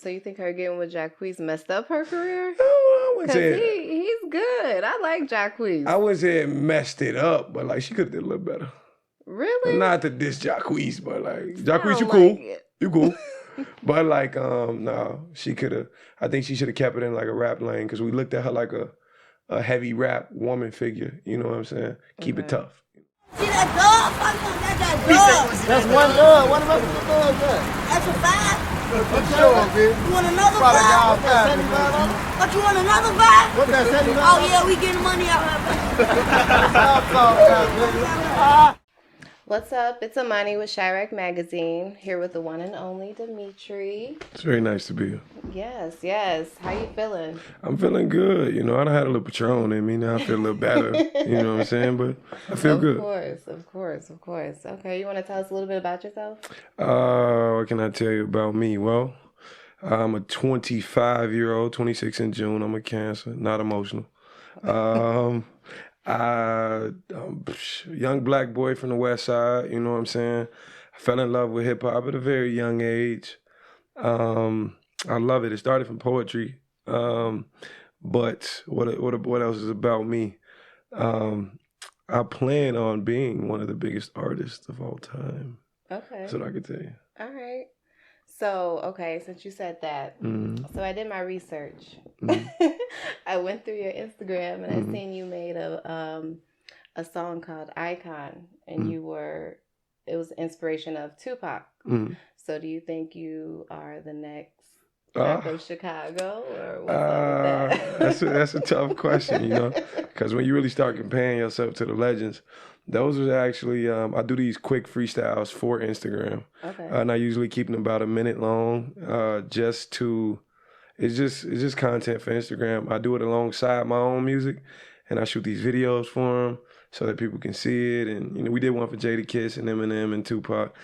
So you think her getting with Jacquees messed up her career? I wouldn't Because say he's good. I like Jacquees. I wouldn't say it messed it up, but like she could have did a little better. Really? Not to diss Jacquees, but like I Jacquees, don't you cool. like it. You cool. But like, no, she could have. I think she should have kept it in like a rap lane because we looked at her like a heavy rap woman figure. You know what I'm saying? Keep it tough. See that dog? That's dog. That's one dog. What about the dog? That's a five. Show him, bitch. You want another Probably five? got 75 on it. But you want another five? What's that, 75? Oh yeah, we getting money out of it. What's up? It's Amani with CHIRAQ Magazine, here with the one and only Demerti. It's very nice to be here. Yes, yes. How you feeling? I'm feeling good. You know, I done had a little Patron in me. Now I feel a little better. You know what I'm saying? But I feel good. Of course. Okay, you want to tell us a little bit about yourself? What can I tell you about me? Well, I'm a 25-year-old, 26 in June. I'm a Cancer, not emotional. I'm a young black boy from the West Side. You know what I'm saying? I fell in love with hip hop at a very young age. I love it. It started from poetry. But what else is about me? I plan on being one of the biggest artists of all time. Okay. That's what I can tell you. All right. So, okay, since you said that, so I did my research. I went through your Instagram and I seen you made a song called Icon, and it was inspiration of Tupac. So do you think you are the next Rock of Chicago, or what's up with that? That's a tough question, you know, because when you really start comparing yourself to the legends, those are actually, I do these quick freestyles for Instagram. Okay. And I usually keep them about a minute long, it's just content for Instagram. I do it alongside my own music, and I shoot these videos for them so that people can see it. And, you know, we did one for Jadakiss and Eminem and Tupac.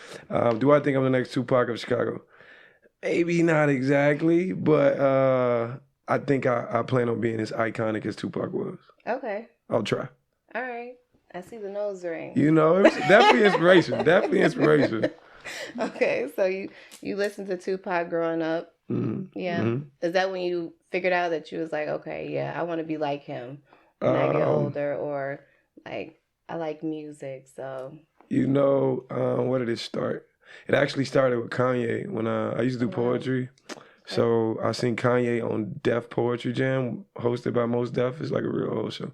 Do I think I'm the next Tupac of Chicago? Maybe not exactly, but I think I plan on being as iconic as Tupac was. Okay. I'll try. All right. I see the nose ring. You know, it's definitely inspiration. Okay, so you listened to Tupac growing up. Mm-hmm. Yeah. Mm-hmm. Is that when you figured out that you was like, okay, yeah, I want to be like him when I get older, or like I like music, so. You know, where did it start? It actually started with Kanye when I used to do poetry. So I seen Kanye on Def Poetry Jam, hosted by Mos Def. It's like a real old show.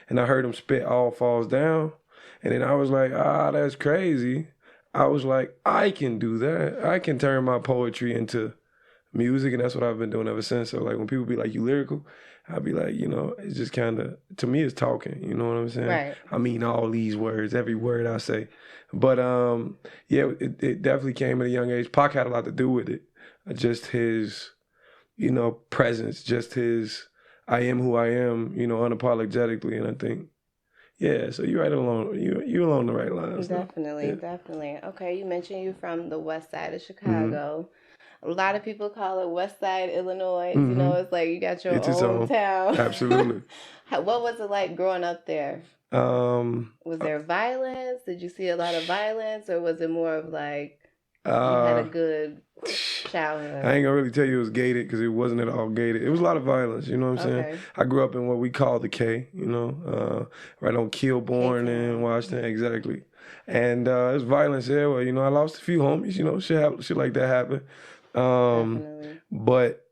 And I heard him spit All Falls Down. And then I was like, that's crazy. I was like, I can do that. I can turn my poetry into music. And that's what I've been doing ever since. So like when people be like, you lyrical? I'll be like, you know, it's just kind of, to me, it's talking. You know what I'm saying? Right. I mean all these words, every word I say. But yeah, it definitely came at a young age. Pac had a lot to do with it. Just his, you know, presence, just his, I am who I am, you know, unapologetically. And I think, yeah, so you're right along, you're along the right lines. Definitely. Okay, you mentioned you're from the west side of Chicago. A lot of people call it West Side, Illinois. You know, it's like you got your own town. Absolutely. What was it like growing up there? Was there violence? Did you see a lot of violence, or was it more of like you had a good childhood? I ain't gonna really tell you it was gated because it wasn't at all gated. It was a lot of violence, you know what I'm saying? I grew up in what we call the K, you know, right on Kilbourne and Washington, exactly. And there's violence there. Well, you know, I lost a few homies, you know, shit like that happened. But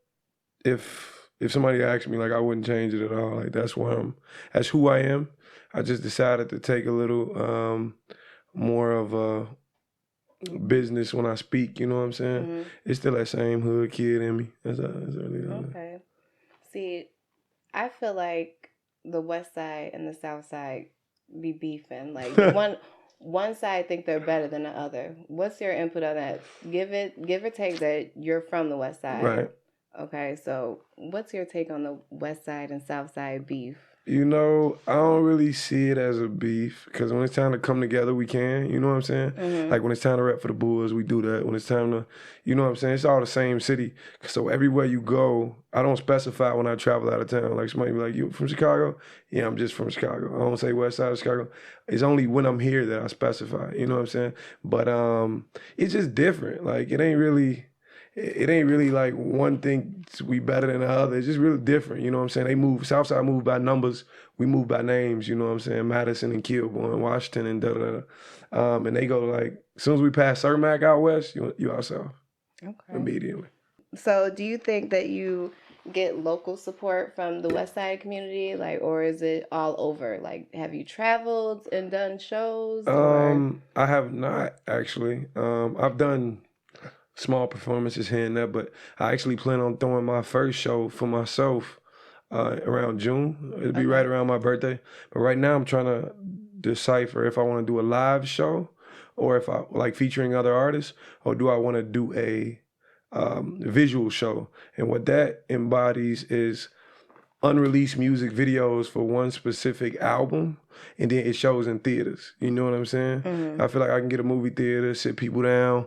if somebody asked me, like, I wouldn't change it at all. Like, that's who I am. I just decided to take a little more of a business when I speak, you know what I'm saying? It's still that same hood kid in me. That's really okay. See, I feel like the west side and the south side be beefing. Like one side think they're better than the other. What's your input on that? Give or take that you're from the west side. Right. Okay, so what's your take on the west side and south side beef? You know, I don't really see it as a beef because when it's time to come together, we can. You know what I'm saying? Like when it's time to rep for the Bulls, we do that. When it's time to, you know what I'm saying? It's all the same city. So everywhere you go, I don't specify when I travel out of town. Like somebody be like, you from Chicago? Yeah, I'm just from Chicago. I don't say west side of Chicago. It's only when I'm here that I specify. You know what I'm saying? But it's just different. Like it ain't really it ain't really like one thing we better than the other. It's just really different. You know what I'm saying? They move. Southside move by numbers. We move by names. You know what I'm saying? Madison and Kilbourne, Washington and da da da. And they go like, as soon as we pass CHIRAQ out west, you out south. Okay. Immediately. So do you think that you get local support from the West Side community, like, or is it all over? Like, have you traveled and done shows? I have not actually. I've done small performances here and there, but I actually plan on throwing my first show for myself around June. It'll be right around my birthday. But right now I'm trying to decipher if I want to do a live show or if I like featuring other artists, or do I want to do a visual show. And what that embodies is unreleased music videos for one specific album, and then it shows in theaters. You know what I'm saying? Mm-hmm. I feel like I can get a movie theater, sit people down,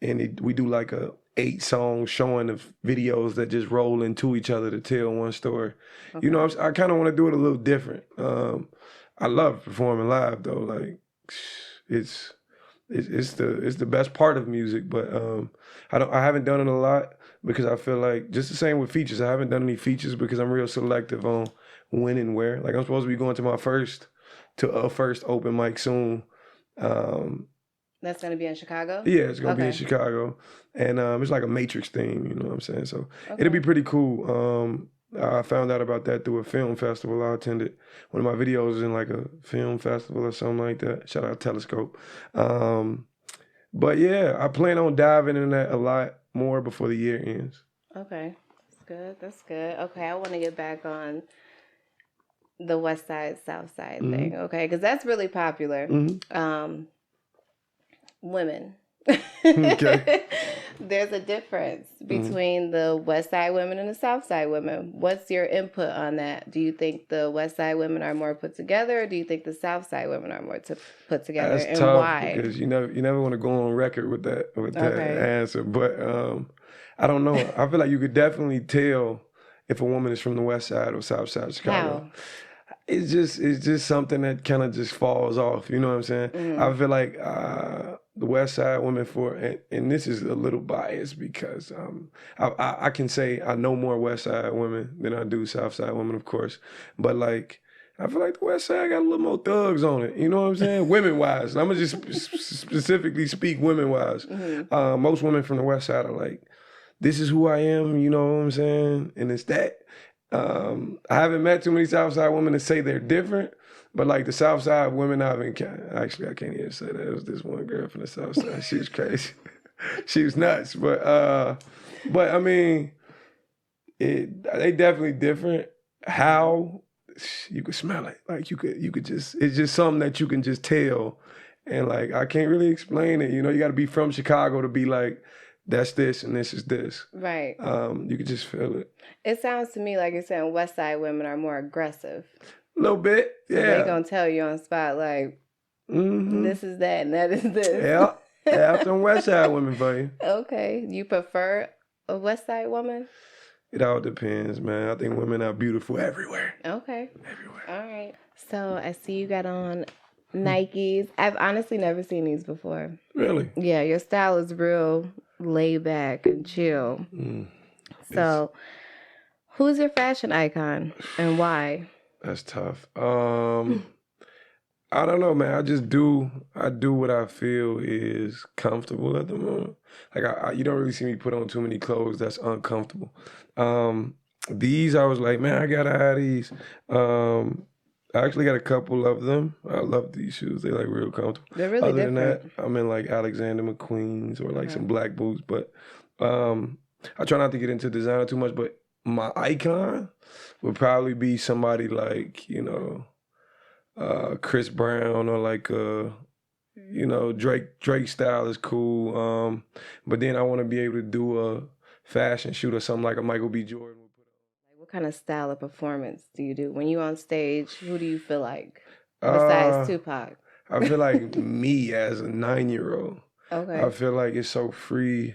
and we do like a 8-song showing of videos that just roll into each other to tell one story. Okay. You know, I kind of want to do it a little different. I love performing live though. Like it's the best part of music, but I haven't done it a lot because I feel like just the same with features. I haven't done any features because I'm real selective on when and where. Like I'm supposed to be going to a first open mic soon. That's gonna be in Chicago? Yeah, it's gonna be in Chicago, and it's like a Matrix theme. You know what I'm saying? So it'll be pretty cool. I found out about that through a film festival I attended. One of my videos was in like a film festival or something like that. Shout out Telescope. But yeah, I plan on diving in that a lot more before the year ends. Okay, that's good. That's good. Okay, I want to get back on the West Side, South Side thing. Okay, because that's really popular. Women. Okay. There's a difference between the West Side women and the South Side women. What's your input on that? Do you think the West Side women are more put together, or do you think the South Side women are more put together? That's and tough why? because you never want to go on record with that answer. But I don't know. I feel like you could definitely tell if a woman is from the West Side or South Side of Chicago. How? It's just something that kind of just falls off. You know what I'm saying? Mm-hmm. I feel like the West Side women and this is a little biased because I can say I know more West Side women than I do South Side women, of course. But like I feel like the West Side got a little more thugs on it. You know what I'm saying? Women wise, I'm gonna just specifically speak women wise. Mm-hmm. Most women from the West Side are like, this is who I am. You know what I'm saying? And it's that. I haven't met too many Southside women that say they're different, but like the Southside women I can't even say that. It was this one girl from the Southside. She was crazy. She was nuts. But I mean, they definitely different. How you could smell it. Like you could just, it's just something that you can just tell. And like, I can't really explain it. You know, you got to be from Chicago to be like, that's this and this is this. Right. You could just feel it. It sounds to me like you're saying West Side women are more aggressive. A little bit, yeah. So they're going to tell you on the spot, like, this is that and that is this. Yeah. Yeah, some West Side women for you. Okay. You prefer a West Side woman? It all depends, man. I think women are beautiful everywhere. Okay. Everywhere. All right. So I see you got on Nikes. I've honestly never seen these before. Really? Yeah, your style is real laid back and chill. So, who's your fashion icon and why? That's tough. I don't know, man. I do what I feel is comfortable at the moment. Like you don't really see me put on too many clothes that's uncomfortable. These I was like, man, I gotta have these. I actually got a couple of them. I love these shoes. They're like real comfortable. They're really Other different. than that, I'm in like Alexander McQueen's or like some black boots. But I try not to get into designer too much. But my icon would probably be somebody like, Chris Brown or like, Drake style is cool. But then I want to be able to do a fashion shoot or something like a Michael B. Jordan. What kind of style of performance do you do? When you on stage, who do you feel like? Besides Tupac. I feel like me as a 9-year-old. Okay. I feel like it's so free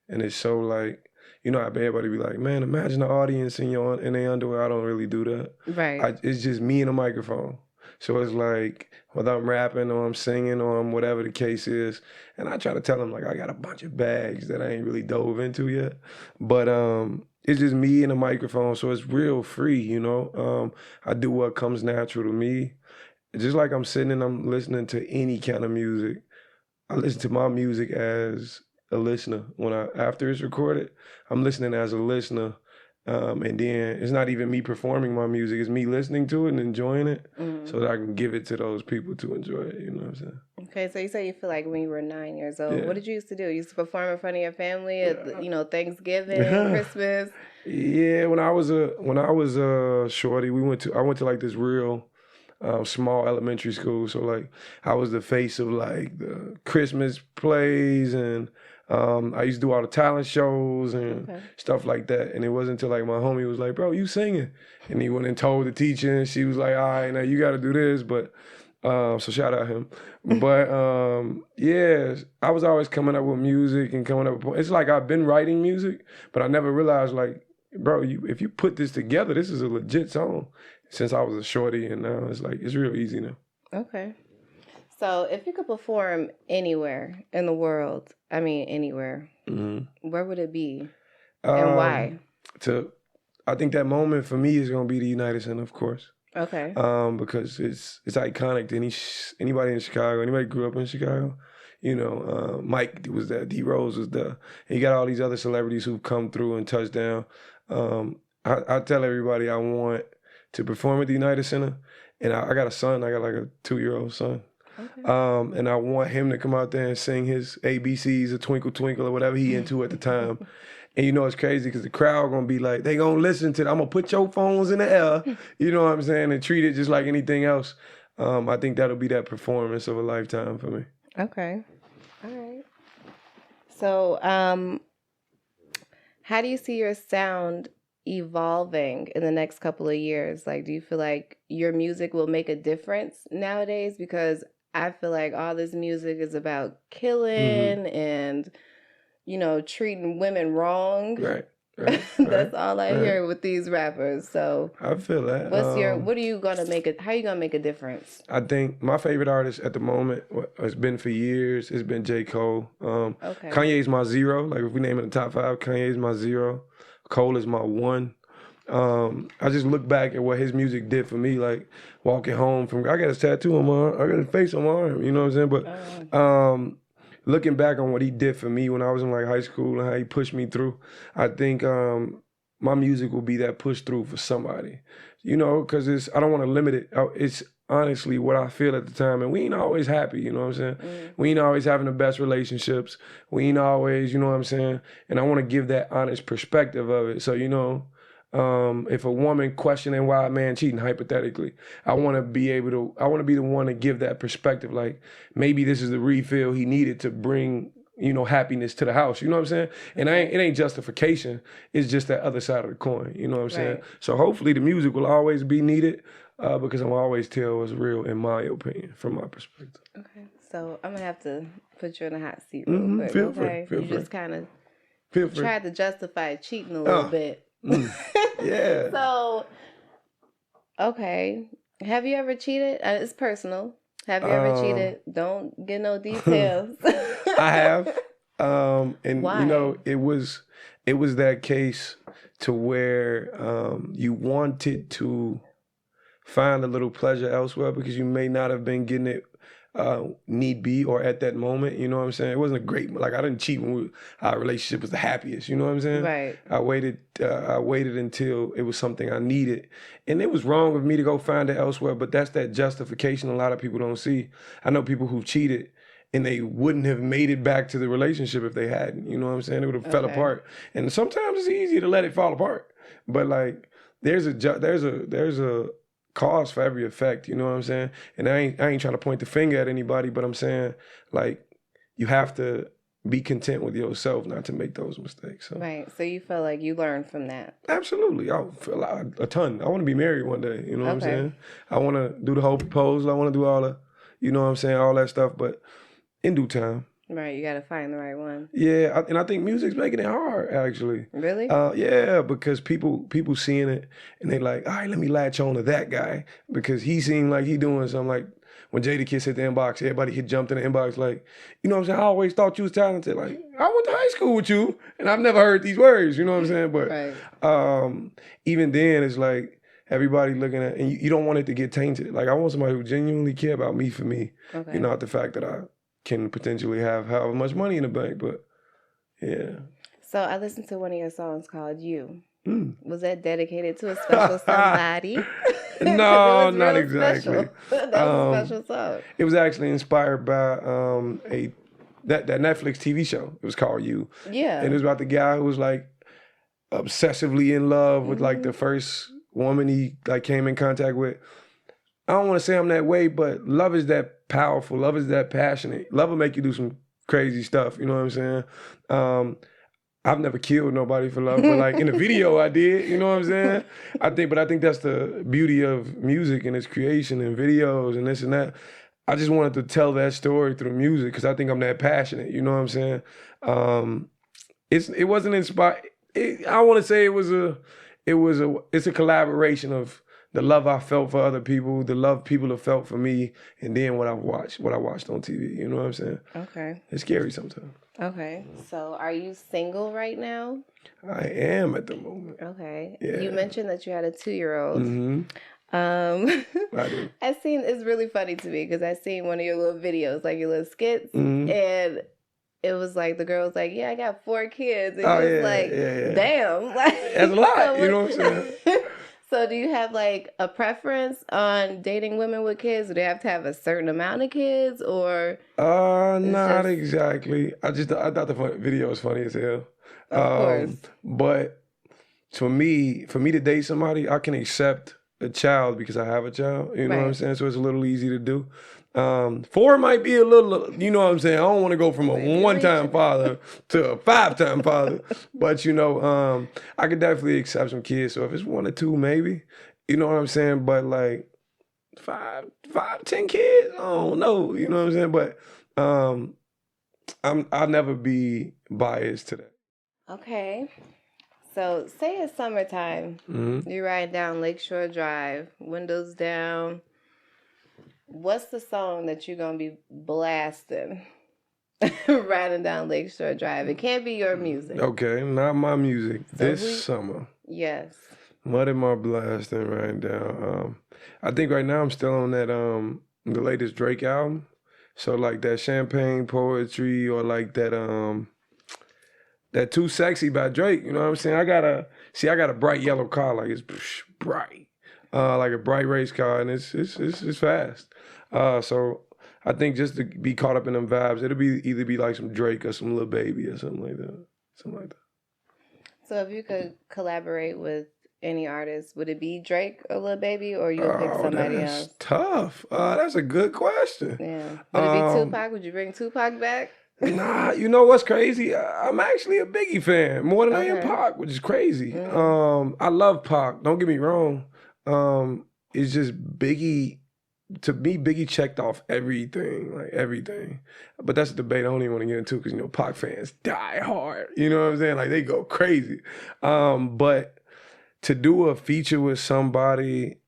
and it's so like, everybody be like, man, imagine the audience in their underwear. I don't really do that. Right. It's just me and a microphone. So it's like, whether I'm rapping or I'm singing or I'm whatever the case is, and I try to tell them, like, I got a bunch of bags that I ain't really dove into yet. But it's just me and a microphone, so it's real free, you know? I do what comes natural to me. Just like I'm sitting and I'm listening to any kind of music, I listen to my music as a listener. After it's recorded, I'm listening as a listener. And then it's not even me performing my music, it's me listening to it and enjoying it so that I can give it to those people to enjoy it, you know what I'm saying? Okay, so you say you feel like when you were 9 years old, what did you used to do? You used to perform in front of your family at, you know, Thanksgiving, Christmas? Yeah, when I was a shorty, I went to like this real small elementary school, so like I was the face of like the Christmas plays, and I used to do all the talent shows and stuff like that. And it wasn't until like my homie was like, "Bro, you singing?" And he went and told the teacher, and she was like, "All right, now you got to do this." But so shout out him. But yeah, I was always coming up with music and coming up with. It's like I've been writing music, but I never realized, like, bro, if you put this together, this is a legit song. Since I was a shorty, and now it's like, it's real easy now. Okay. So if you could perform anywhere in the world, anywhere, where would it be and why? I think that moment for me is going to be the United Center, of course. Okay. Because it's iconic to anybody in Chicago, anybody grew up in Chicago. You know, Mike was there, D Rose was there. And you got all these other celebrities who've come through and touched down. I tell everybody I want to perform at the United Center, and I got a son. I got like a 2-year-old son, and I want him to come out there and sing his ABCs or Twinkle Twinkle or whatever he into at the time. And you know it's crazy because the crowd gonna be like, they gonna listen to. I'm gonna put your phones in the air, you know what I'm saying, and treat it just like anything else. I think that'll be that performance of a lifetime for me. Okay, all right. So, how do you see your sound evolving in the next couple of years? Like, do you feel like your music will make a difference nowadays? Because I feel like all this music is about killing and, you know, treating women wrong. Right. That's all I hear with these rappers. So I feel that. What are you gonna how are you gonna make a difference? I think my favorite artist at the moment has been for years. It's been J. Cole. Kanye's my 0. Like, if we name it the top 5, Kanye's my 0. Cole is my 1. I just look back at what his music did for me, like walking home from. I got his tattoo on my arm. I got his face on my arm. You know what I'm saying? But looking back on what he did for me when I was in like high school and how he pushed me through, I think my music will be that push through for somebody. You know, because I don't want to limit it. It's honestly what I feel at the time. And we ain't always happy, you know what I'm saying? We ain't always having the best relationships. We ain't always, you know what I'm saying? And I want to give that honest perspective of it. So, you know, if a woman questioning why a man cheating, hypothetically, I want to be the one to give that perspective. Like, maybe this is the refill he needed to bring, you know, happiness to the house. You know what I'm saying? And it ain't justification. It's just that other side of the coin. You know what I'm saying? So hopefully the music will always be needed because I'm always tell what's real, in my opinion, from my perspective. Okay. So I'm going to have to put you in a hot seat real quick. Feel free. You just kind of tried to justify cheating a little bit. Yeah. So, okay. Have you ever cheated? It's personal. Have you ever cheated? Don't get no details. I have. And why? You know, it was that case to where you wanted to find a little pleasure elsewhere because you may not have been getting it need be or at that moment. You know what I'm saying? It wasn't a great, like, I didn't cheat when our relationship was the happiest. You know what I'm saying? Right. I waited until it was something I needed. And it was wrong of me to go find it elsewhere, but that's that justification a lot of people don't see. I know people who've cheated and they wouldn't have made it back to the relationship if they hadn't. You know what I'm saying? It would have fell apart. And sometimes it's easy to let it fall apart. But like, there's a cause for every effect, you know what I'm saying? And I ain't trying to point the finger at anybody, but I'm saying, like, you have to be content with yourself not to make those mistakes. So. Right. So you feel like you learned from that? Absolutely. I feel a ton. I want to be married one day, you know what I'm saying? I want to do the whole proposal. I want to do all the, you know what I'm saying, all that stuff, but in due time. Right, you got to find the right one. Yeah, and I think music's making it hard, actually. Really? Yeah, because people seeing it and they like, all right, let me latch on to that guy because he seemed like he doing something. Like when Jadakiss hit the inbox, everybody had jumped in the inbox like, you know what I'm saying? I always thought you was talented. Like I went to high school with you and I've never heard these words. You know what I'm saying? But Right. even then, it's like everybody looking at, and you don't want it to get tainted. Like I want somebody who genuinely care about me for me. Okay. You know, not the fact that I can potentially have however much money in the bank, but yeah. So I listened to one of your songs called You. Mm. Was that dedicated to a special somebody? No, not exactly. That was a special song. It was actually inspired by that Netflix TV show. It was called You. Yeah. And it was about the guy who was like obsessively in love with like the first woman he like came in contact with. I don't want to say I'm that way, but love is that powerful. Love is that passionate. Love will make you do some crazy stuff. You know what I'm saying? I've never killed nobody for love, but like in the video I did. You know what I'm saying? I think that's the beauty of music and its creation and videos and this and that. I just wanted to tell that story through music because I think I'm that passionate. You know what I'm saying? It wasn't inspired. I want to say it's a collaboration of the love I felt for other people, the love people have felt for me, and then what I watched on TV. You know what I'm saying? Okay. It's scary sometimes. Okay. So are you single right now? I am at the moment. Okay. Yeah. You mentioned that you had a 2-year-old. Mm-hmm. I do. It's really funny to me because I seen one of your little videos, like your little skits, and it was like the girl was like, "Yeah, I got 4 kids," and you was like, "Damn, like that's a lot." You know what I'm saying? So do you have like a preference on dating women with kids? Do they have to have a certain amount of kids or? Not exactly. I thought the video was funny as hell. Of course. But for me to date somebody, I can accept a child because I have a child. You know what I'm saying? So it's a little easy to do. 4 might be a little, you know what I'm saying? I don't want to go from a one-time father to a 5-time father. But, you know, I could definitely accept some kids. So if it's 1 or 2, maybe, you know what I'm saying? But like 10 kids, I don't know. You know what I'm saying? But I'll never be biased to that. Okay. So say it's summertime. You're riding down Lakeshore Drive, windows down. What's the song that you're going to be blasting riding down Lakeshore Drive? It can't be your music. Okay, not my music. So summer. Yes. What am I blasting right now? I think right now I'm still on that the latest Drake album. So like that Champagne Poetry or like that that Too Sexy by Drake. You know what I'm saying? I got a bright yellow car, like it's bright. Like a bright race car, and it's fast. So I think just to be caught up in them vibes, it'll either be like some Drake or some Lil Baby or something like that. So if you could collaborate with any artist, would it be Drake or Lil Baby, or you'll pick somebody else? Tough. That's a good question. Yeah. Would it be Tupac? Would you bring Tupac back? Nah, you know what's crazy? I'm actually a Biggie fan more than I am Pac, which is crazy. I love Pac. Don't get me wrong. It's just Biggie. To me, Biggie checked off everything, like everything. But that's a debate I don't even want to get into because, you know, Pac fans die hard. You know what I'm saying? Like, they go crazy. But to do a feature with somebody,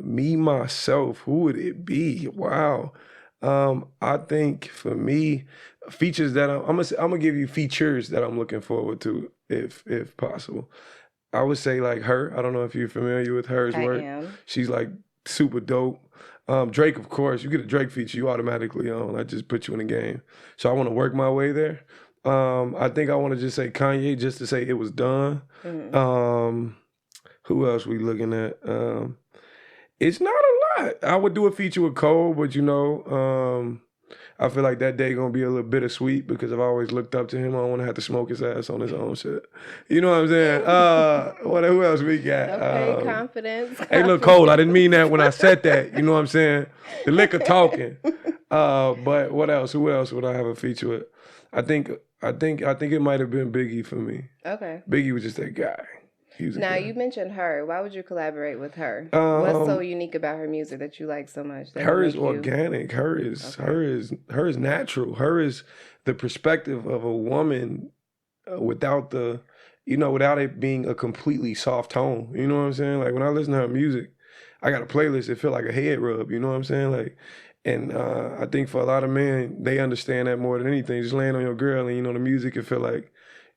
me, myself, who would it be? Wow. I think for me, features that I'm gonna give you features that I'm looking forward to, if possible. I would say like her. I don't know if you're familiar with her's work. I am. She's like super dope. Drake, of course, you get a Drake feature, you automatically own. I just put you in the game. So I want to work my way there. I think I want to just say Kanye just to say it was done. Who else we looking at? It's not a lot. I would do a feature with Cole, but you know, I feel like that day gonna be a little bittersweet because I've always looked up to him. I don't want to have to smoke his ass on his own shit. You know what I'm saying? Who else we got? Okay, confidence. Hey, look, Cole, I didn't mean that when I said that. You know what I'm saying? The liquor talking. But what else? Who else would I have a feature with? I think it might have been Biggie for me. Okay. Biggie was just that guy. Now, you mentioned her. Why would you collaborate with her? What's so unique about her music that you like so much? Her is organic. Her is natural. Her is the perspective of a woman without without it being a completely soft tone. You know what I'm saying? Like when I listen to her music, I got a playlist. It feel like a head rub. You know what I'm saying? Like, and I think for a lot of men, they understand that more than anything. Just laying on your girl and the music, it feel like,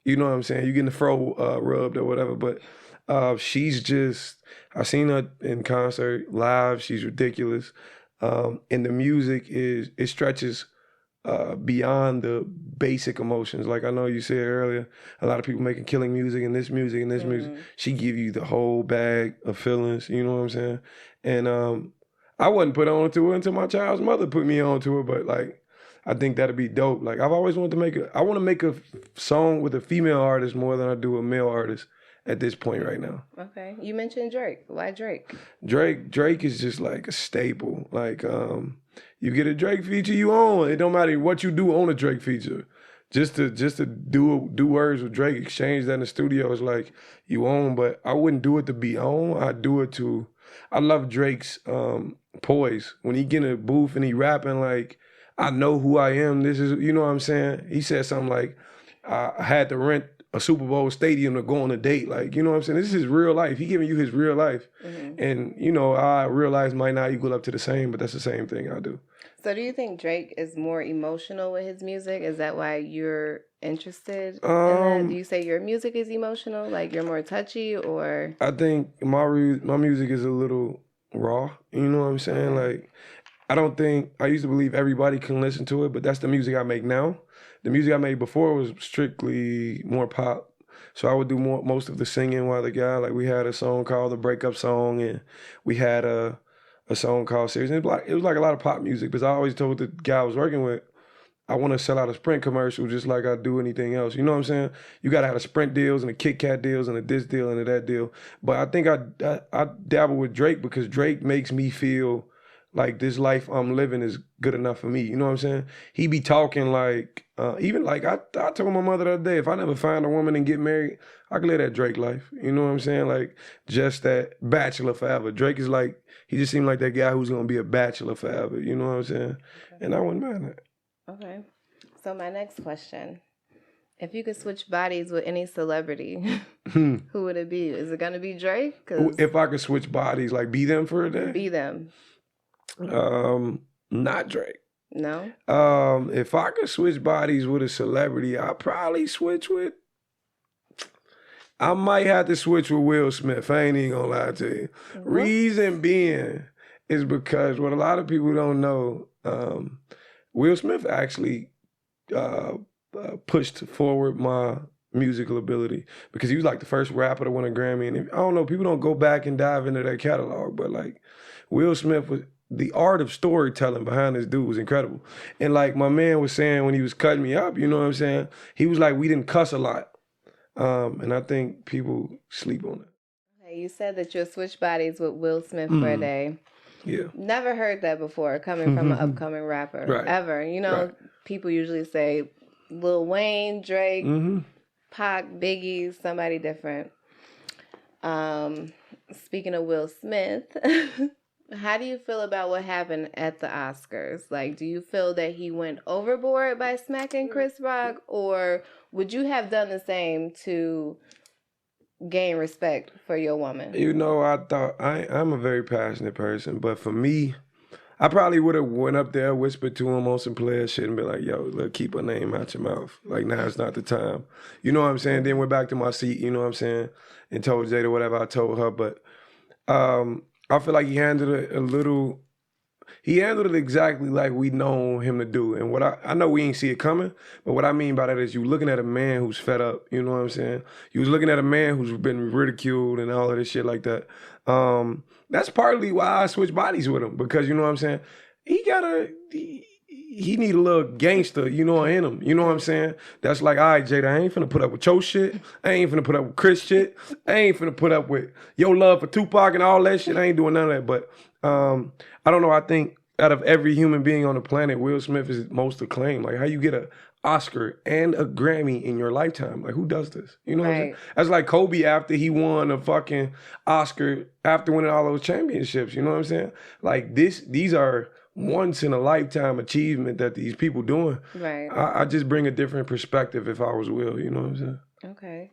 you know what I'm saying? You getting the fro rubbed or whatever. But she's just, I've seen her in concert live. She's ridiculous. And the music it stretches beyond the basic emotions. Like I know you said earlier, a lot of people making killing music and this music and this music. She give you the whole bag of feelings, you know what I'm saying? And I wasn't put on to her until my child's mother put me on to her, but like, I think that'd be dope. Like I've always wanted to I want to make a song with a female artist more than I do a male artist at this point right now. Okay. You mentioned Drake. Why Drake? Drake is just like a staple. Like, you get a Drake feature, you own. It don't matter what you do on a Drake feature. Just to do words with Drake, exchange that in the studio is like you own, but I wouldn't do it to be on. I do it to, I love Drake's poise. When he get in a booth and he rapping like, I know who I am. This is, you know what I'm saying? He said something like, I had to rent a Super Bowl stadium to go on a date. Like, you know what I'm saying? This is his real life. He giving you his real life. And, I realize might not equal up to the same, but that's the same thing I do. So do you think Drake is more emotional with his music? Is that why you're interested in that? Do you say your music is emotional? Like you're more touchy or? I think my music is a little raw. You know what I'm saying? Like, I used to believe everybody can listen to it, but that's the music I make now. The music I made before was strictly more pop. So I would do most of the singing while the guy, like we had a song called The Breakup Song, and we had a song called Serious. And it was like a lot of pop music, because I always told the guy I was working with, I want to sell out a Sprint commercial just like I do anything else. You know what I'm saying? You got to have the Sprint deals and the Kit Kat deals and the this deal and the that deal. But I think I dabble with Drake because Drake makes me feel like this life I'm living is good enough for me. You know what I'm saying? He be talking like, even like I told my mother the other day, if I never find a woman and get married, I can live that Drake life. You know what I'm saying? Like just that bachelor forever. Drake is like, he just seemed like that guy who's going to be a bachelor forever. You know what I'm saying? Okay. And I wouldn't mind that. Okay. So my next question, if you could switch bodies with any celebrity, who would it be? Is it going to be Drake? If I could switch bodies, like be them for a day? Be them. Not Drake. No? If I could switch bodies with a celebrity, I'd probably switch with, I might have to switch with Will Smith. I ain't even gonna lie to you. What? Reason being is because what a lot of people don't know, Will Smith actually pushed forward my musical ability, because he was like the first rapper to win a Grammy. And I don't know, people don't go back and dive into their catalog, but like Will Smith was, the art of storytelling behind this dude was incredible. And like my man was saying when he was cutting me up, you know what I'm saying? He was like, we didn't cuss a lot. And I think people sleep on it. Okay, you said that you'll switch bodies with Will Smith for a day. Yeah. Never heard that before coming from an upcoming rapper, ever. You know, people usually say Lil Wayne, Drake, Pac, Biggie, somebody different. Speaking of Will Smith, how do you feel about what happened at the Oscars? Like, do you feel that he went overboard by smacking Chris Rock, or would you have done the same to gain respect for your woman? You know, I thought, I'm a very passionate person, but for me, I probably would have went up there, whispered to him on some player shit and be like, yo, look, keep her name out your mouth. Like, now it's not the time. You know what I'm saying? Then went back to my seat, you know what I'm saying? And told Jada whatever I told her. But I feel like he handled it exactly like we know him to do. And what I know we ain't see it coming, but what I mean by that is you looking at a man who's fed up, you know what I'm saying? You was looking at a man who's been ridiculed and all of this shit like that. That's partly why I switch bodies with him, because you know what I'm saying? He need a little gangster, you know, in him. You know what I'm saying? That's like, all right, Jada, I ain't finna put up with your shit. I ain't finna put up with Chris shit. I ain't finna put up with your love for Tupac and all that shit. I ain't doing none of that. But I don't know. I think out of every human being on the planet, Will Smith is most acclaimed. Like, how you get a Oscar and a Grammy in your lifetime. Like, who does this? You know what I'm saying? Right. That's like Kobe after he won a fucking Oscar after winning all those championships. You know what I'm saying? Like, these are once in a lifetime achievement that these people doing. Right. I just bring a different perspective if I was Will. You know what I'm saying? Okay.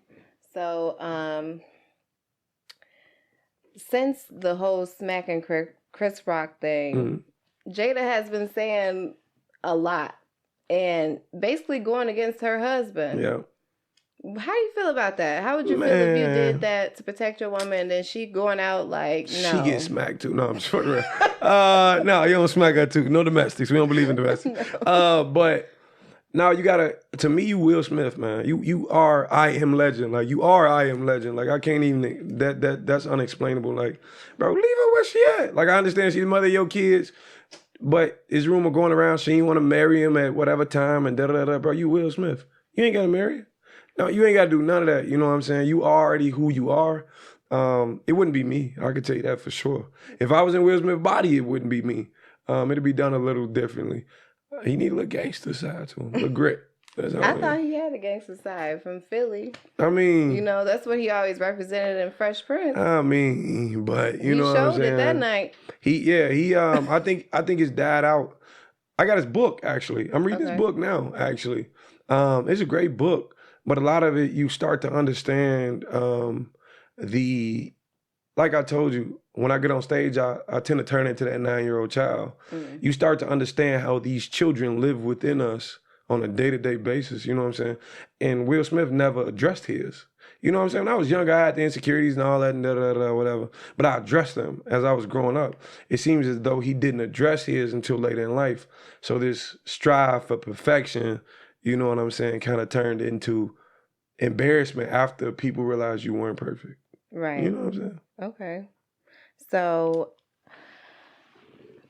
So, since the whole smacking Chris Rock thing, Jada has been saying a lot and basically going against her husband. Yeah. How do you feel about that? How would you feel if you did that to protect your woman and then she going out like, no? She gets smacked too. No, I'm just fucking around. No, you don't smack her too. No domestics. We don't believe in domestics. No. But now you gotta, to me, you Will Smith, man. You are I Am Legend. Like, you are I Am Legend. Like, I can't even, that's unexplainable. Like, bro, leave her where she at. Like, I understand she's the mother of your kids, but is rumor going around she ain't want to marry him at whatever time and da-da-da-da. Bro, you Will Smith. You ain't got to marry her. No, you ain't got to do none of that. You know what I'm saying? You already who you are. It wouldn't be me. I could tell you that for sure. If I was in Will Smith's body, it wouldn't be me. It'd be done a little differently. He need a little gangster side to him, a little grit. That's how I thought he had a gangster side from Philly. I mean, you know, that's what he always represented in Fresh Prince. I mean, but you know what I'm saying? He showed it that night. I think it's died out. I got his book actually. I'm reading his book now actually. It's a great book, but a lot of it you start to understand like I told you, when I get on stage, I tend to turn into that 9-year-old child. You start to understand how these children live within us on a day-to-day basis, you know what I'm saying? And Will Smith never addressed his. You know what I'm saying? When I was younger, I had the insecurities and all that and da-da-da, whatever. But I addressed them as I was growing up. It seems as though he didn't address his until later in life. So this strive for perfection, you know what I'm saying, kind of turned into embarrassment after people realized you weren't perfect. Right. You know what I'm saying? Okay. So,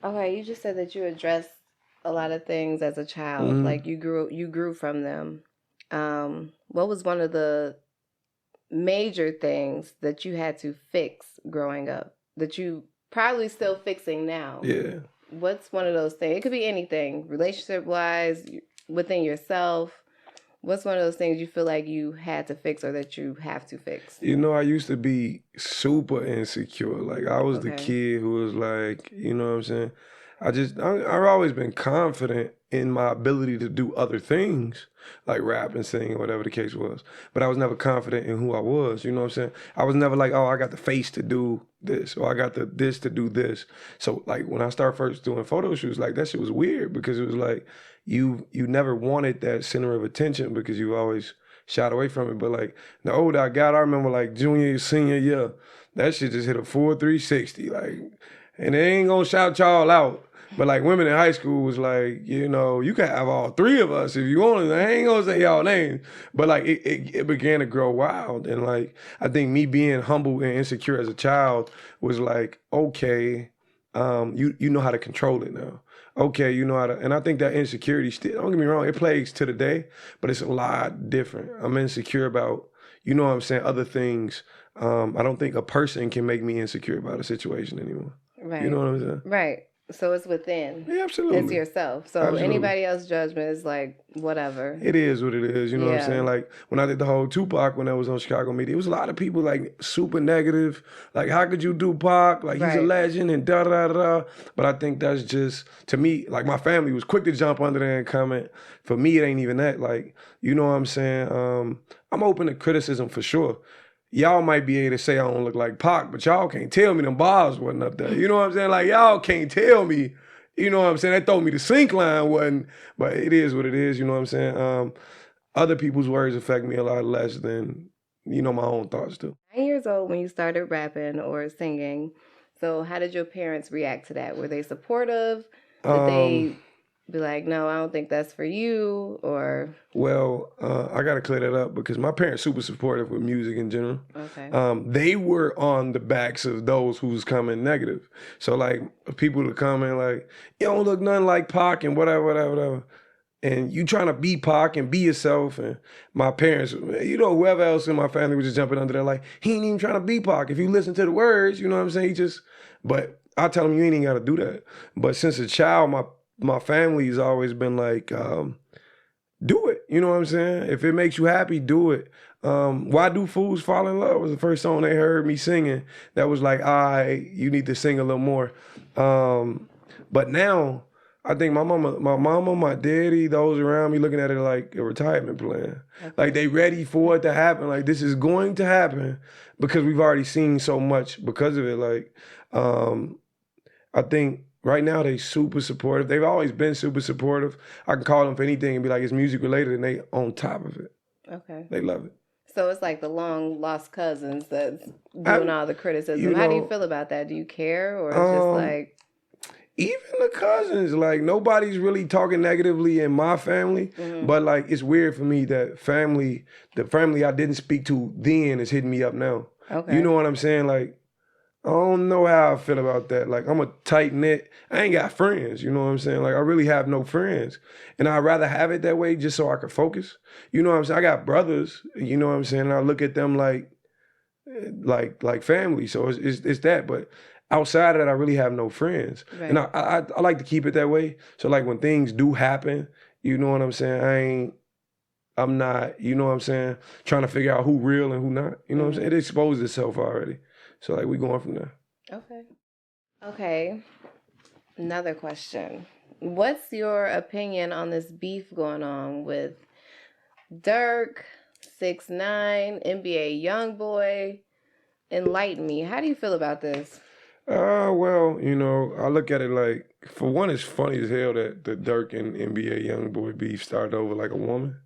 okay, you just said that you addressed a lot of things as a child. Like you grew from them. What was one of the major things that you had to fix growing up that you probably still fixing now? Yeah. What's one of those things? It could be anything, relationship wise, within yourself. What's one of those things you feel like you had to fix or that you have to fix? You know, I used to be super insecure. Like, I was the kid who was like, you know what I'm saying? I've always been confident in my ability to do other things, like rap and sing or whatever the case was. But I was never confident in who I was, you know what I'm saying? I was never like, oh, I got the face to do this, or I got the this to do this. So, like, when I started first doing photo shoots, like, that shit was weird because it was like, you never wanted that center of attention because you always shied away from it. But like the older I got, I remember like junior, senior year, that shit just hit a full 360. Like, and they ain't gonna shout y'all out. But like women in high school was like, you know, you can have all three of us if you want. I ain't gonna say y'all names. But like it began to grow wild. And like I think me being humble and insecure as a child was like, okay, you know how to control it now. Okay, you know how to, and I think that insecurity still, don't get me wrong, it plagues to the day, but it's a lot different. I'm insecure about, you know what I'm saying, other things. I don't think a person can make me insecure about a situation anymore. Right. You know what I'm saying? Right. So it's within. Yeah, absolutely. It's yourself. So absolutely. Anybody else's judgment is like, whatever. It is what it is. You know what I'm saying? Like, when I did the whole Tupac, when I was on Chicago media, it was a lot of people, like, super negative. Like, how could you do Pac? Like, he's a legend and da-da-da-da. But I think that's just, to me, like, my family was quick to jump under there and comment. For me, it ain't even that. Like, you know what I'm saying? I'm open to criticism for sure. Y'all might be able to say I don't look like Pac, but y'all can't tell me them bars wasn't up there. You know what I'm saying? Like, y'all can't tell me, you know what I'm saying? They told me the sync line wasn't, but it is what it is, you know what I'm saying? Other people's words affect me a lot less than, you know, my own thoughts do. 9 years old when you started rapping or singing. So how did your parents react to that? Were they supportive? Did they be like, no, I don't think that's for you, or? Well, I got to clear that up because my parents super supportive with music in general. Okay. They were on the backs of those who's coming negative. So like people to come in like, you don't look nothing like Pac and whatever. And you trying to be Pac and be yourself. And my parents, you know, whoever else in my family was just jumping under there like, he ain't even trying to be Pac. If you listen to the words, you know what I'm saying? But I tell him you ain't even got to do that. But since a child, my family's always been like, do it. You know what I'm saying? If it makes you happy, do it. Why Do Fools Fall in Love was the first song they heard me singing. That was like, you need to sing a little more. But now, I think my mama, my daddy, those around me looking at it like a retirement plan. Okay. Like they ready for it to happen. Like this is going to happen because we've already seen so much because of it. Like, I think right now they super supportive. They've always been super supportive. I can call them for anything and be like, it's music related, and they on top of it. Okay. They love it. So it's like the long lost cousins that's doing all the criticism. How do you feel about that? Do you care, or it's just like? Even the cousins, like nobody's really talking negatively in my family, but like it's weird for me that the family I didn't speak to then is hitting me up now. Okay. You know what I'm saying? Like, I don't know how I feel about that. Like, I'm a tight-knit, I ain't got friends, you know what I'm saying? Like, I really have no friends. And I'd rather have it that way just so I can focus. You know what I'm saying? I got brothers, you know what I'm saying? And I look at them like family. So it's that, but outside of that, I really have no friends. Right. And I like to keep it that way. So like when things do happen, you know what I'm saying? I'm not, you know what I'm saying, trying to figure out who real and who not. You know what I'm saying? It exposed itself already. So like we going from there. Okay. Another question. What's your opinion on this beef going on with Dirk, 6ix9ine, NBA YoungBoy? Enlighten me. How do you feel about this? Well, you know, I look at it like, for one, it's funny as hell that the Dirk and NBA YoungBoy beef started over like a woman.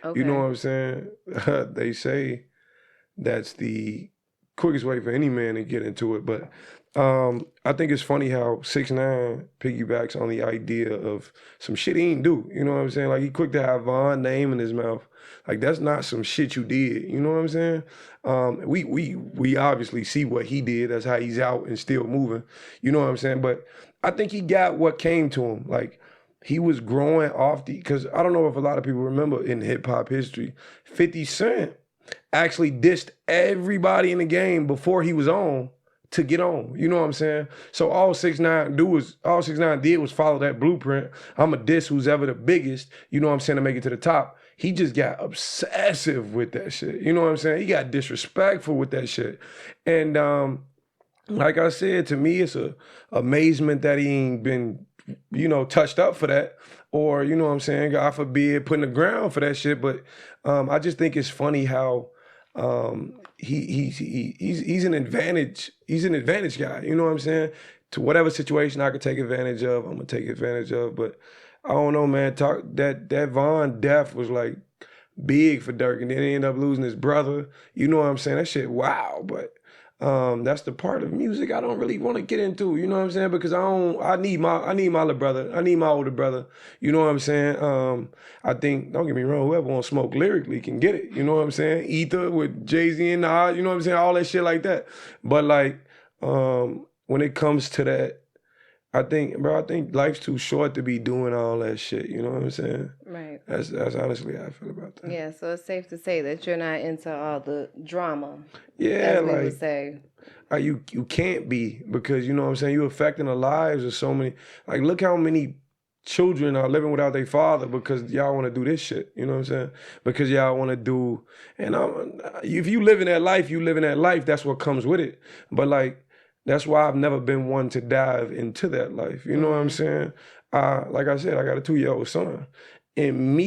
Okay. You know what I'm saying? They say that's the quickest way for any man to get into it. But I think it's funny how 6ix9ine piggybacks on the idea of some shit he ain't do. You know what I'm saying? Like, he quick to have Von name in his mouth. Like, that's not some shit you did. You know what I'm saying? We obviously see what he did. That's how he's out and still moving. You know what I'm saying? But I think he got what came to him. Like, he was growing off because I don't know if a lot of people remember in hip hop history, 50 Cent actually dissed everybody in the game before he was on to get on. You know what I'm saying? So all 6ix9ine did was follow that blueprint. I'm a diss who's ever the biggest, you know what I'm saying, to make it to the top. He just got obsessive with that shit. You know what I'm saying? He got disrespectful with that shit. And like I said, to me, it's a amazement that he ain't been, you know, touched up for that, or, you know what I'm saying, God forbid, put in the ground for that shit. But I just think it's funny how he's an advantage guy. You know what I'm saying? To whatever situation I could take advantage of, I'm gonna take advantage of. But I don't know, man. That Von death was like big for Dirk, and then he ended up losing his brother. You know what I'm saying? That shit, wow. But that's the part of music I don't really want to get into. You know what I'm saying? Because I need my little brother. I need my older brother. You know what I'm saying? I think, don't get me wrong, whoever wants smoke lyrically can get it. You know what I'm saying? Ether with Jay-Z and Nas, you know what I'm saying? All that shit like that. But like, when it comes to that, I think life's too short to be doing all that shit. You know what I'm saying? Right. That's honestly how I feel about that. Yeah, so it's safe to say that you're not into all the drama. Yeah, as we would say. You can't be, because you know what I'm saying, you're affecting the lives of so many. Like, look how many children are living without their father because y'all want to do this shit. You know what I'm saying? Because y'all want to do, and if you live in that life, that's what comes with it. But like, that's why I've never been one to dive into that life. You know what I'm saying? Like I said, I got a 2-year-old son. And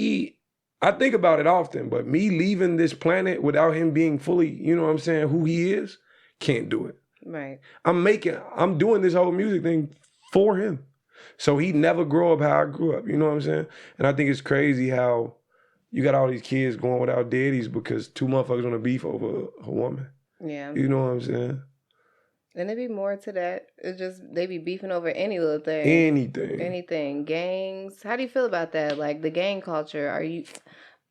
I think about it often, but me leaving this planet without him being fully, you know what I'm saying, who he is, can't do it. Right. I'm doing this whole music thing for him. So he never grow up how I grew up. You know what I'm saying? And I think it's crazy how you got all these kids going without daddies because two motherfuckers want to beef over a woman. Yeah. You know what I'm saying? And there be more to that. It's just they be beefing over any little thing. Anything. Gangs. How do you feel about that? Like the gang culture. Are you,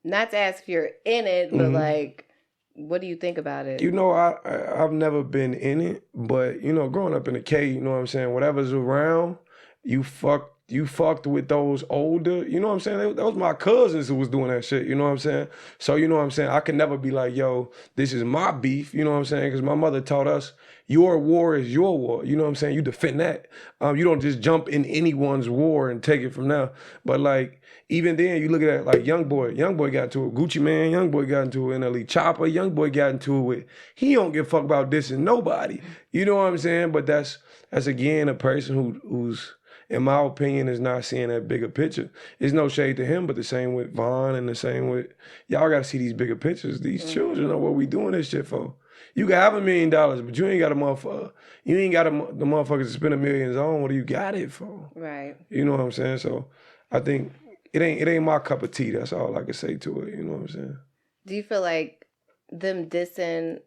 not to ask if you're in it, but like, what do you think about it? You know, I've never been in it, but you know, growing up in the K, you know what I'm saying? Whatever's around, you fuck you fucked with those older, you know what I'm saying? That was my cousins who was doing that shit, you know what I'm saying? So, you know what I'm saying? I can never be like, yo, this is my beef, you know what I'm saying? Because my mother taught us, your war is your war, you know what I'm saying? You defend that. You don't just jump in anyone's war and take it from there. But like, even then, you look at it like Youngboy got into it. Gucci Man, Youngboy got into it. NLE Chopper, Youngboy got into it with, he don't give a fuck about dissing nobody. You know what I'm saying? But that's again, a person who's, in my opinion, is not seeing that bigger picture. It's no shade to him, but the same with Vaughn and the same with, y'all got to see these bigger pictures. These children know what we doing this shit for. You can have $1 million, but you ain't got a motherfucker. You ain't got the motherfuckers to spend $1 million on. What do you got it for? Right. You know what I'm saying? So I think it ain't my cup of tea. That's all I can say to it. You know what I'm saying? Do you feel like them dissing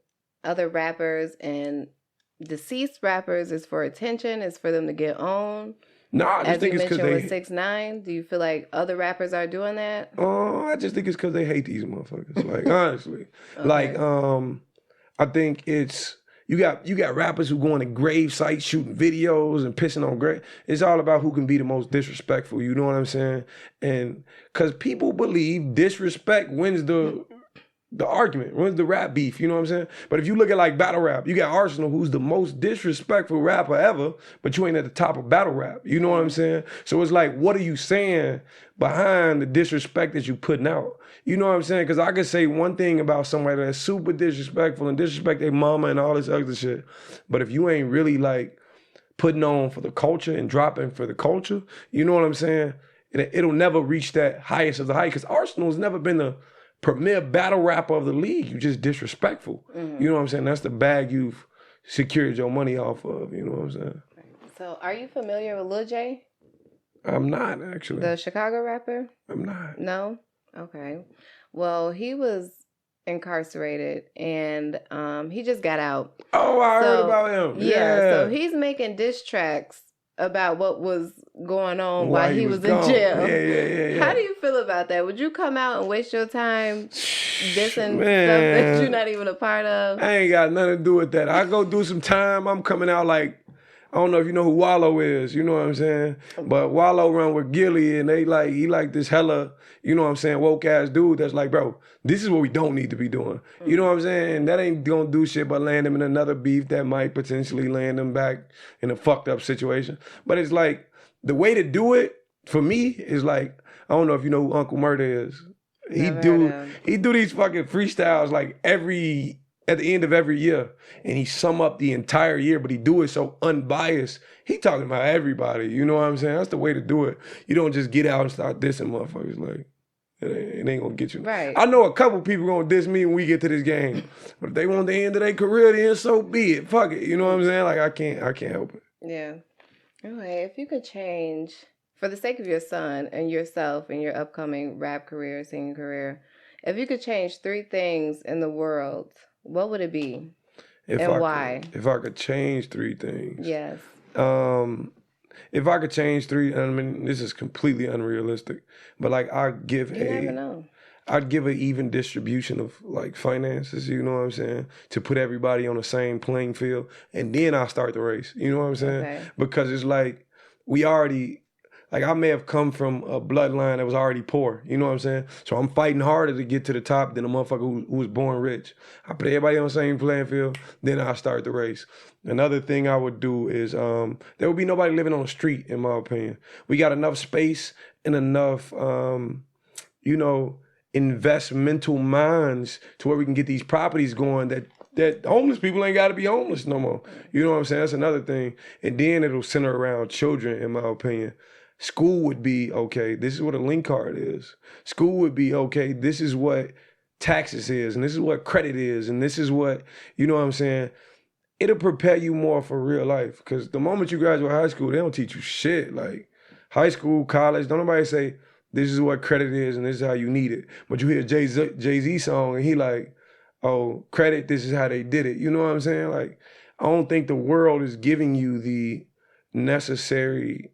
other rappers and deceased rappers is for attention? Is for them to get on? No, I just think it's because they. With 6ix9ine, do you feel like other rappers are doing that? I just think it's because they hate these motherfuckers. Like honestly, Okay. like I think it's you got rappers who go on to grave sites shooting videos and pissing on grave. It's all about who can be the most disrespectful. You know what I'm saying? And because people believe disrespect wins the argument, wins the rap beef, you know what I'm saying? But if you look at like battle rap, you got Arsenal, who's the most disrespectful rapper ever, but you ain't at the top of battle rap, you know what I'm saying? So it's like, what are you saying behind the disrespect that you putting out? You know what I'm saying? Because I could say one thing about somebody that's super disrespectful and disrespect their mama and all this other shit, but if you ain't really like putting on for the culture and dropping for the culture, you know what I'm saying? It'll never reach that highest of the height, because Arsenal's never been the premier battle rapper of the league. You just disrespectful. You know what I'm saying? That's the bag you've secured your money off of. You know what I'm saying? So, are you familiar with Lil J? I'm not, actually. The Chicago rapper? I'm not. No? Okay. Well, he was incarcerated and he just got out. Oh, I heard about him. Yeah, so he's making diss tracks about what was going on while he was in gone. jail. Yeah. How do you feel about that? Would you come out and waste your time dissing stuff Man, that you're not even a part of? I ain't got nothing to do with that. I go do some time. I'm coming out like, I don't know if you know who Wallow is, you know what I'm saying? But Wallow run with Gilly and he like this hella, you know what I'm saying, woke ass dude that's like, bro, this is what we don't need to be doing. You know what I'm saying? That ain't gonna do shit but land him in another beef that might potentially land him back in a fucked up situation. But it's like, the way to do it, for me, is like, I don't know if you know who Uncle Murder is. He do these fucking freestyles like at the end of every year, and he sum up the entire year, but he do it so unbiased. He talking about everybody, you know what I'm saying? That's the way to do it. You don't just get out and start dissing motherfuckers. Like, it ain't gonna get you. Right. I know a couple people gonna diss me when we get to this game, but if they want the end of their career, then so be it. Fuck it, you know what I'm saying? Like, I can't help it. Yeah. Okay, if you could change, for the sake of your son and yourself and your upcoming rap career, singing career, if you could change 3 things in the world, what would it be? Why? If I could change 3 things. Yes. If I could change 3, I mean, this is completely unrealistic, but like I'd give an even distribution of like finances, you know what I'm saying? To put everybody on the same playing field, and then I'll start the race, you know what I'm saying? Okay. Because it's like, I may have come from a bloodline that was already poor, you know what I'm saying? So I'm fighting harder to get to the top than a motherfucker who was born rich. I put everybody on the same playing field, then I start the race. Another thing I would do is, there would be nobody living on the street, in my opinion. We got enough space and enough, investmental minds to where we can get these properties going that homeless people ain't got to be homeless no more. You know what I'm saying? That's another thing. And then it'll center around children, in my opinion. School would be, okay, this is what a link card is. School would be, okay, this is what taxes is, and this is what credit is, and this is what, you know what I'm saying? It'll prepare you more for real life. Because the moment you graduate high school, they don't teach you shit. Like, high school, college, don't nobody say, this is what credit is and this is how you need it. But you hear Jay-Z song and he like, oh, credit, this is how they did it. You know what I'm saying? Like, I don't think the world is giving you the necessary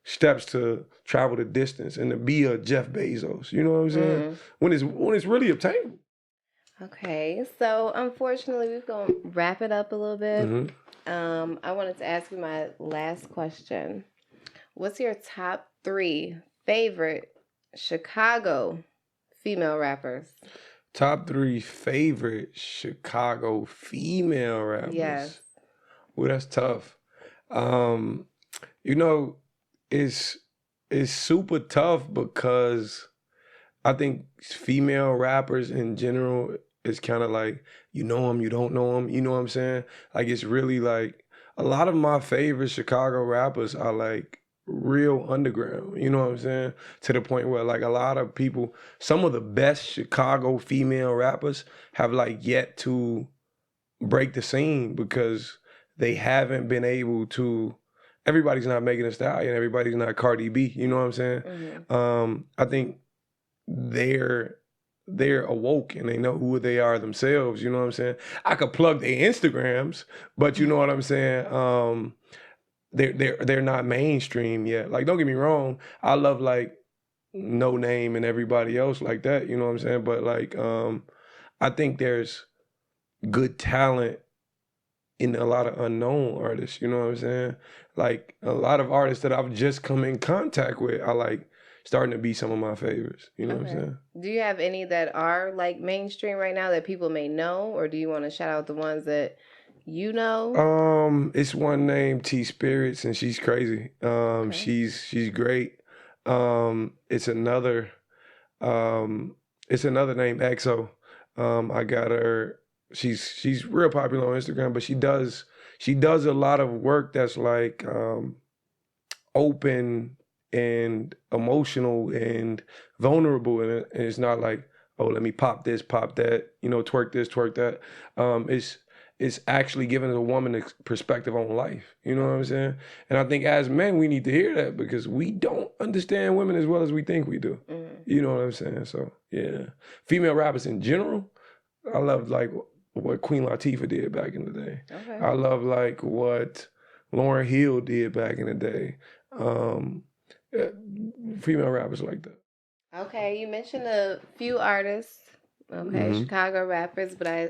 steps to travel the distance and to be a Jeff Bezos. You know what I'm saying? When it's really obtainable. Okay, so unfortunately, we're going to wrap it up a little bit. I wanted to ask you my last question. What's your top 3 favorite Chicago female rappers? Top 3 favorite Chicago female rappers. Yes. Well, that's tough. You know, it's super tough because I think female rappers in general is kind of like, you know them, you don't know them, you know what I'm saying? Like, it's really like, a lot of my favorite Chicago rappers are like real underground, you know what I'm saying? To the point where like a lot of people, some of the best Chicago female rappers have like yet to break the scene because they haven't been able to, everybody's not making a stallion, everybody's not Cardi B, you know what I'm saying? Mm-hmm. I think they're awoke and they know who they are themselves, you know what I'm saying? I could plug their Instagrams, but you know what I'm saying? They're not mainstream yet. Like, don't get me wrong, I love like No Name and everybody else like that, you know what I'm saying? But like I think there's good talent in a lot of unknown artists, you know what I'm saying? Like a lot of artists that I've just come in contact with are like starting to be some of my favorites, you know what I'm saying? Do you have any that are like mainstream right now that people may know, or do you want to shout out the ones that you know? It's one named T Spirits and she's crazy. She's great. It's another named EXO. I got her. She's real popular on Instagram, but she does a lot of work that's like open and emotional and vulnerable, and it's not like, oh, let me pop this, pop that, you know, twerk this, twerk that. It's actually giving a woman a perspective on life, you know what I'm saying? And I think as men, we need to hear that because we don't understand women as well as we think we do. You know what I'm saying? So yeah, female rappers in general, I love like what Queen Latifah did back in the day. I love like what Lauryn Hill did back in the day. Female rappers like that. Okay, you mentioned a few artists, Chicago rappers, but I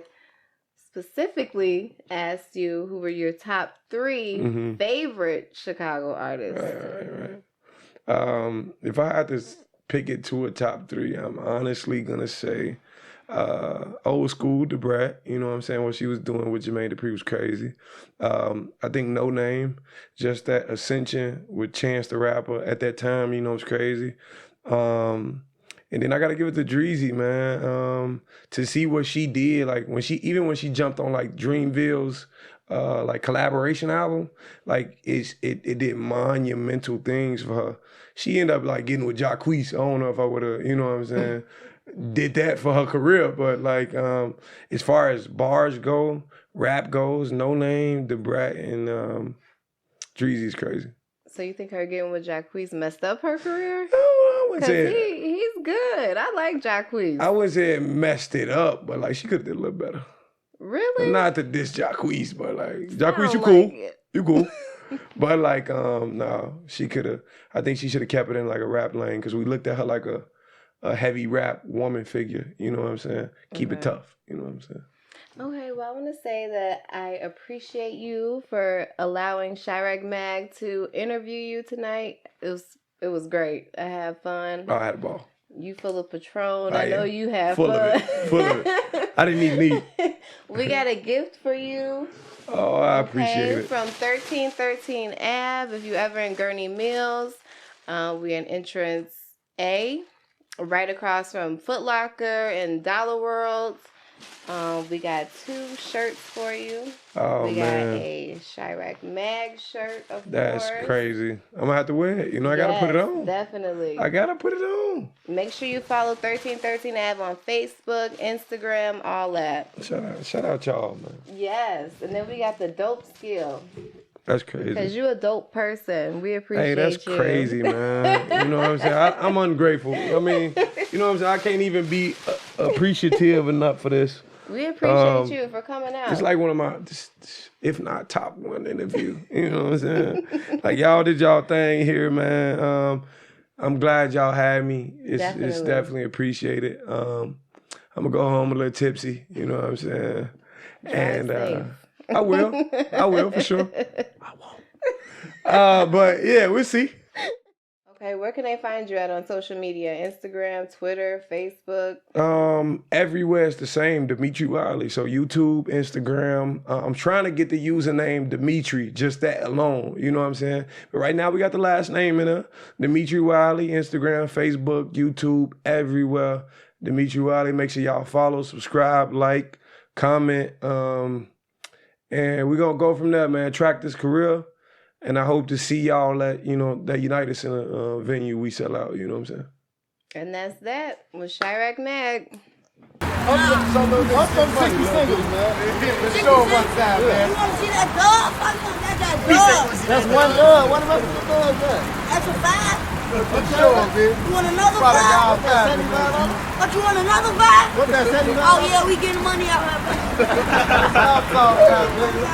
specifically asked you who were your top 3 favorite Chicago artists. Right. If I had to pick it to a top 3, I'm honestly gonna say old school Demerti, you know what I'm saying? What she was doing with Jermaine Dupri was crazy. I think No Name, just that ascension with Chance the Rapper at that time, you know, it's crazy. And then I gotta give it to Dreezy, man. To see what she did, like when she jumped on like Dreamville's like collaboration album, like it did monumental things for her. She ended up like getting with Jacquees. I don't know if I would have, you know what I'm saying, did that for her career, but like as far as bars go, rap goes, No Name, Demerti, and Dreezy's crazy. So you think her getting with Jacquees messed up her career? I wouldn't say he's good. I like Jacquees. I wouldn't say it messed it up, but like she could have did a little better. Really? Not to diss Jacquees, but like Jacquees, you cool. You cool. But like no, she could have. I think she should have kept it in like a rap lane because we looked at her like a heavy rap woman figure. You know what I'm saying? Keep it tough. You know what I'm saying? Okay, well, I want to say that I appreciate you for allowing CHIRAQ Mag to interview you tonight. It was great. I had fun. Oh, I had a ball. You full of Patron. I know you have full fun. Full of it. I didn't even eat. We got a gift for you. Oh, I appreciate it. From 1313 Ave. If you ever in Gurney Mills, we're in entrance A, right across from Foot Locker and Dollar World. We got 2 shirts for you. Oh, we man. got a CHIRAQ Mag shirt, of course. That's crazy. I'm going to have to wear it. You know, I got to put it on. Definitely. I got to put it on. Make sure you follow 1313 Ave on Facebook, Instagram, all that. Shout out y'all, man. Yes. And then we got the dope skill. That's crazy. Because you're a dope person. We appreciate you. Hey, that's crazy, man. You know what I'm saying? I'm ungrateful. I mean, you know what I'm saying? I can't even be appreciative enough for this. We appreciate you for coming out. It's like one of my, if not top 1 interview. You know what I'm saying? Like, y'all did y'all thing here, man. I'm glad y'all had me. It's definitely appreciated. I'm going to go home a little tipsy. You know what I'm saying? Drive safe. I will for sure. I won't. But yeah, we'll see. Okay, where can they find you at on social media? Instagram, Twitter, Facebook? Everywhere it's the same, Demerti Wiley. So YouTube, Instagram. I'm trying to get the username Demerti, just that alone. You know what I'm saying? But right now we got the last name in there. Demerti Wiley, Instagram, Facebook, YouTube, everywhere. Demerti Wiley. Make sure y'all follow, subscribe, like, comment. And we're gonna go from there, man. Track this career. And I hope to see y'all at, that United Center venue we sell out, you know what I'm saying? And that's that with CHIRAQ Mag. I'm from 60 singles, man. Let's show them one time, man. You want to see that dog? Fuck you, that dog. That's one dub. What about the dub there? That's a five. Let's show them, bitch. You want another Product five? y'all $75. But you want another five? What that $75? Oh yeah, we getting money out of it. Stop talking, nigga.